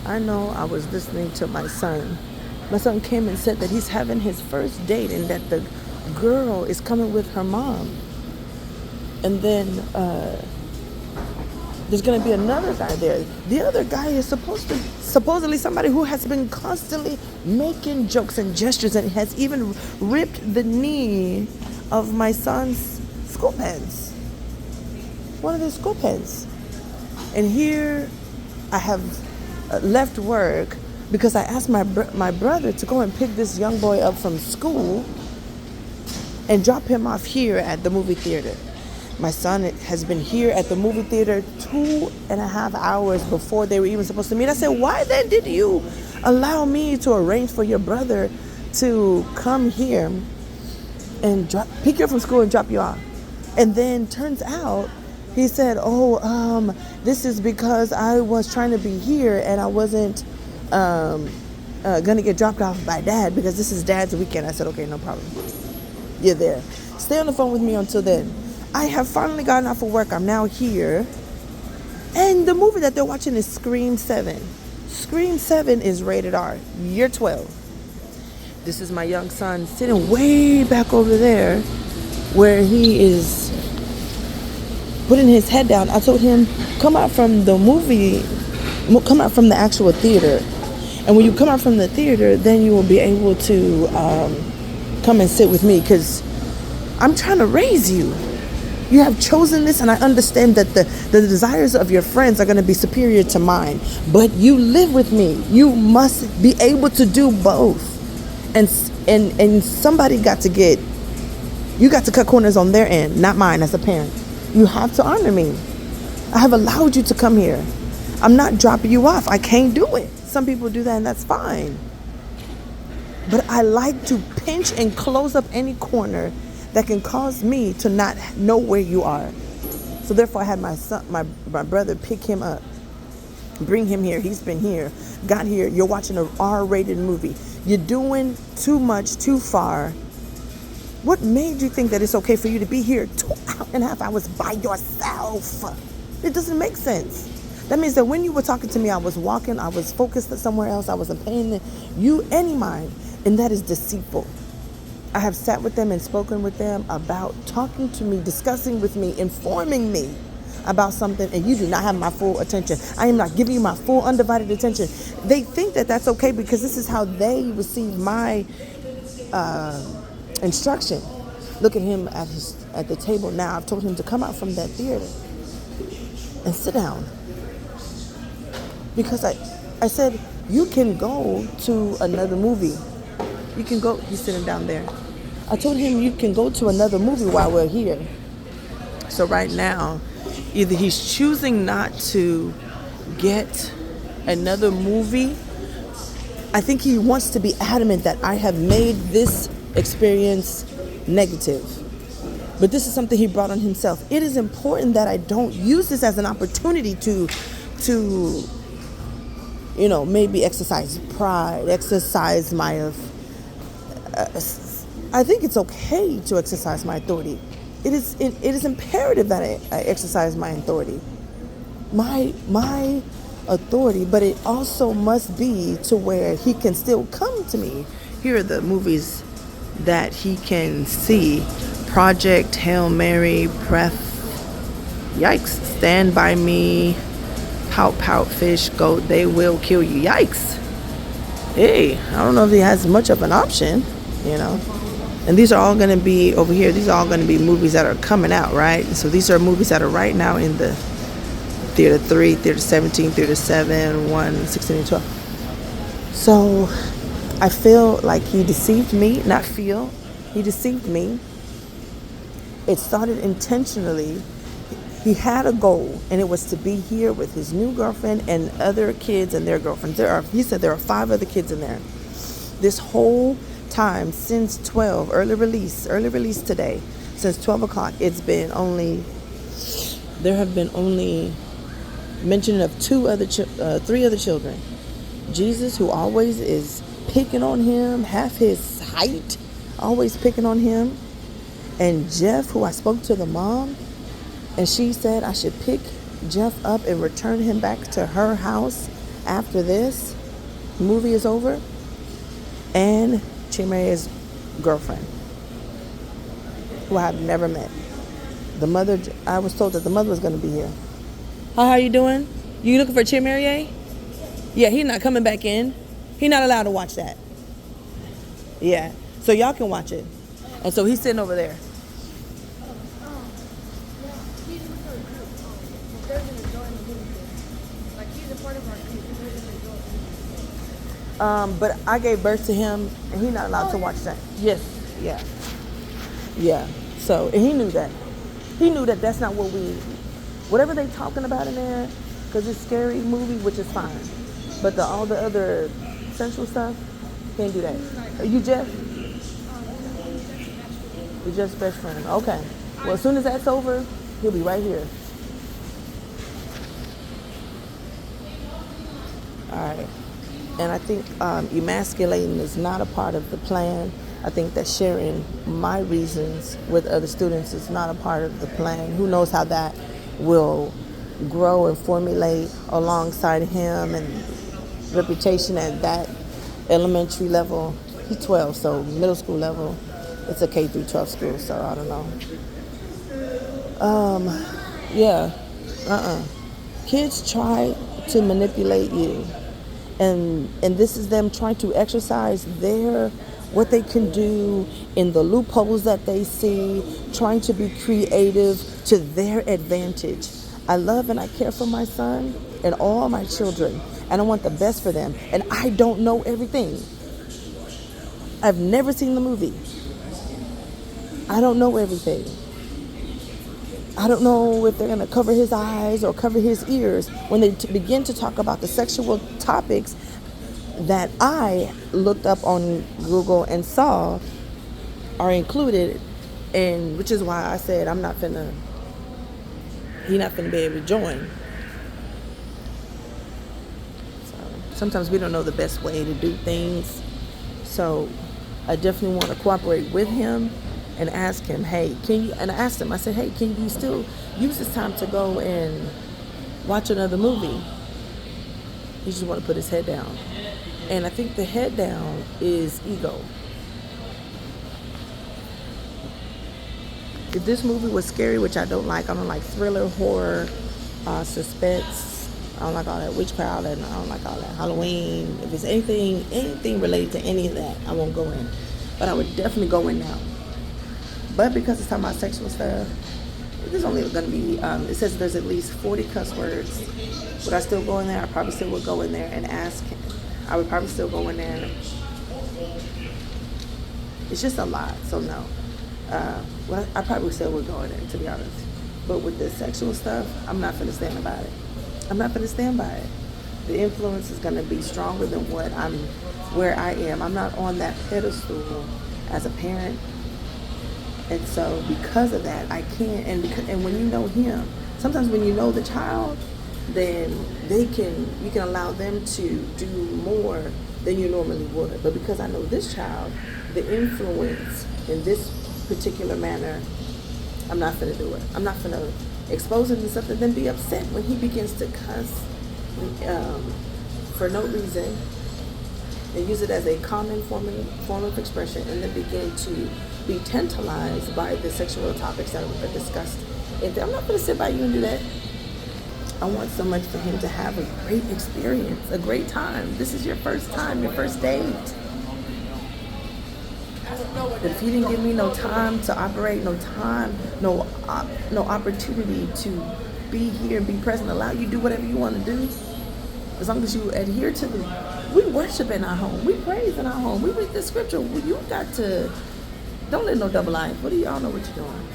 I know I was listening to my son. My son came and said that he's having his first date and that the girl is coming with her mom. And then there's going to be another guy there. The other guy is supposedly somebody who has been constantly making jokes and gestures and has even ripped the knee of my son's school pants. One of his school pants. And here I have left work because I asked my brother to go and pick this young boy up from school and drop him off here at the movie theater. My son has been here at the movie theater 2.5 hours before they were even supposed to meet. I said, why then did you allow me to arrange for your brother to come here and pick you up from school and drop you off? And then turns out he said, this is because I was trying to be here and I wasn't going to get dropped off by dad because this is dad's weekend. I said, okay, no problem. You're there. Stay on the phone with me until then. I have finally gotten off of work. I'm now here. And the movie that they're watching is Scream 7. Scream 7 is rated R. You're 12. This is my young son sitting way back over there where he is putting his head down. I told him, come out from the movie, come out from the actual theater. And when you come out from the theater, then you will be able to come and sit with me because I'm trying to raise you. You have chosen this, and I understand that the desires of your friends are going to be superior to mine. But you live with me. You must be able to do both. And somebody got to cut corners on their end, not mine as a parent. You have to honor me. I have allowed you to come here. I'm not dropping you off. I can't do it. Some people do that, and that's fine. But I like to pinch and close up any corner that can cause me to not know where you are. So therefore I had my brother pick him up, bring him here. He's been here, got here. You're watching an R-rated movie. You're doing too much, too far. What made you think that it's okay for you to be here 2.5 hours by yourself? It doesn't make sense. That means that when you were talking to me, I was walking, I was focused somewhere else, I wasn't paying you any mind, and that is deceitful. I have sat with them and spoken with them about talking to me, discussing with me, informing me about something, and you do not have my full attention. I am not giving you my full undivided attention. They think that that's okay because this is how they receive my instruction. Look at him at the table now. I've told him to come out from that theater and sit down. Because I said, you can go to another movie. You can go, he's sitting down there. I told him you can go to another movie while we're here. So right now, either he's choosing not to get another movie. I think he wants to be adamant that I have made this experience negative. But this is something he brought on himself. It is important that I don't use this as an opportunity to maybe exercise pride, exercise my I think it's okay to exercise my authority. It is imperative that I exercise my authority. My authority, but it also must be to where he can still come to me. Here are the movies that he can see. Project, Hail Mary, Breath, yikes, Stand By Me, Pout Pout, Fish, Goat, They Will Kill You, yikes. Hey, I don't know if he has much of an option, And these are all going to be over here. These are all going to be movies that are coming out, right? So these are movies that are right now in the Theater 3, Theater 17, Theater 7, 1, 16, and 12. So I feel like he deceived me. He deceived me. It started intentionally. He had a goal, and it was to be here with his new girlfriend and other kids and their girlfriends. He said there are 5 other kids in there. This whole time since 12, early release today, since 12 o'clock, there have been only mention of 3 other children. Jesus, who always is picking on him, half his height, always picking on him. And Jeff, who I spoke to the mom, and she said I should pick Jeff up and return him back to her house after this movie is over, and Chimeria's girlfriend, who I've never met. The mother, I was told that the mother was going to be here. How are you doing? You looking for Chimeria? Yeah, he's not coming back in. He's not allowed to watch that. Yeah, so y'all can watch it. And so he's sitting over there. But I gave birth to him, and he's not allowed to watch that. Yes, yeah. Yeah, so, and he knew that. He knew that that's not what whatever they talking about in there, because it's a scary movie, which is fine. But all the other sensual stuff, can't do that. You Jeff? You're Jeff's best friend. Okay. Well, as soon as that's over, he'll be right here. All right. And I think emasculating is not a part of the plan. I think that sharing my reasons with other students is not a part of the plan. Who knows how that will grow and formulate alongside him and reputation at that elementary level. He's 12, so middle school level. It's a K through 12 school, so I don't know. Yeah. Kids try to manipulate you. And this is them trying to exercise what they can do in the loopholes that they see, trying to be creative to their advantage. I love and I care for my son and all my children, and I want the best for them. And I don't know everything. I've never seen the movie. I don't know everything. I don't know if they're going to cover his eyes or cover his ears when they begin to talk about the sexual topics that I looked up on Google and saw are included, and which is why I said he's not finna be able to join. So sometimes we don't know the best way to do things. So I definitely want to cooperate with him and ask him, hey, and I asked him, I said, hey, can you still use this time to go and watch another movie? He just want to put his head down. And I think the head down is ego. If this movie was scary, which I don't like thriller, horror, suspense, I don't like all that witchcraft, and I don't like all that Halloween. If it's anything related to any of that, I won't go in. But I would definitely go in now. But because it's talking about sexual stuff, there's only going to be, it says there's at least 40 cuss words. Would I still go in there? I probably still would go in there and ask him. I would probably still go in there. It's just a lot, so no. I probably still would go in there, to be honest. But with the sexual stuff, I'm not going to stand by it. I'm not going to stand by it. The influence is going to be stronger than where I am. I'm not on that pedestal as a parent. And so because of that, I can't, and when you know him, sometimes when you know the child, then you can allow them to do more than you normally would. But because I know this child, the influence in this particular manner, I'm not going to do it. I'm not going to expose him to something, then be upset when he begins to cuss for no reason, and use it as a common form of expression, and then begin to be tantalized by the sexual topics that are discussed. And I'm not going to sit by you and do that. I want so much for him to have a great experience, a great time. This is your first time, your first date. But if you didn't give me no time to operate, no opportunity to be here and be present, allow you to do whatever you want to do, as long as you adhere to we worship in our home, we praise in our home, we read the scripture. You got to, don't live no double life. What do y'all know what you're doing?